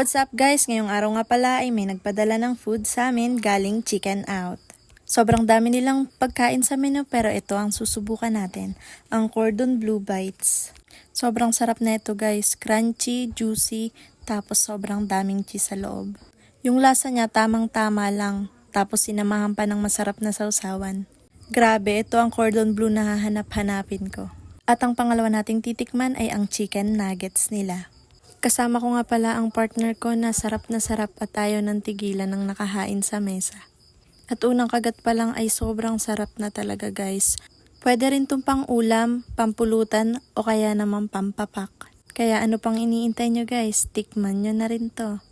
What's up guys? Ngayong araw nga pala ay may nagpadala ng food sa amin galing Chicken Out. Sobrang dami nilang pagkain sa menu pero ito ang susubukan natin, ang Cordon Bleu Bites. Sobrang sarap na ito guys, crunchy, juicy, tapos sobrang daming cheese sa loob. Yung lasa niya tamang-tama lang, tapos sinamahan pa ng masarap na sausawan. Grabe, ito ang Cordon Bleu na hahanap-hanapin ko. At ang pangalawa nating titikman ay ang chicken nuggets nila. Kasama ko nga pala ang partner ko na sarap at ayaw ng tigilan ng nakahain sa mesa. At unang kagat pa lang ay sobrang sarap na talaga guys. Pwede rin itong pang ulam, pampulutan o kaya naman pampapak. Kaya ano pang iniintay nyo guys, tikman nyo na rin to.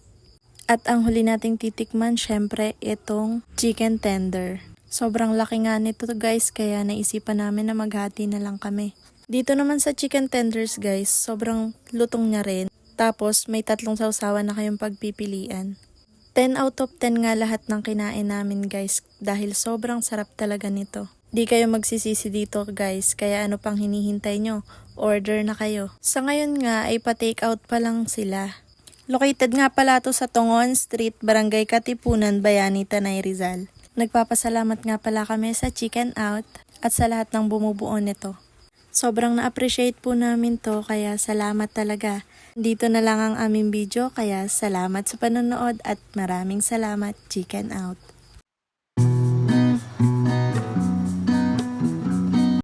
At ang huli nating titikman syempre itong chicken tender. Sobrang laki nga nito guys kaya naisipan namin na maghati na lang kami. Dito naman sa chicken tenders guys, sobrang lutong niya rin. Tapos, may 3 sausawan na kayong pagpipilian. 10 out of 10 nga lahat ng kinain namin guys dahil sobrang sarap talaga nito. Di kayo magsisisi dito guys, kaya ano pang hinihintay nyo? Order na kayo. Sa ngayon nga ay pa-take out pa lang sila. Located nga pala to sa Tongon Street, Barangay Katipunan, Bayani, Tanay, Rizal. Nagpapasalamat nga pala kami sa Chicken Out at sa lahat ng bumubuo nito. Sobrang na-appreciate po namin to kaya salamat talaga. Dito na lang ang aming video kaya salamat sa panonood at maraming salamat. Chicken Out.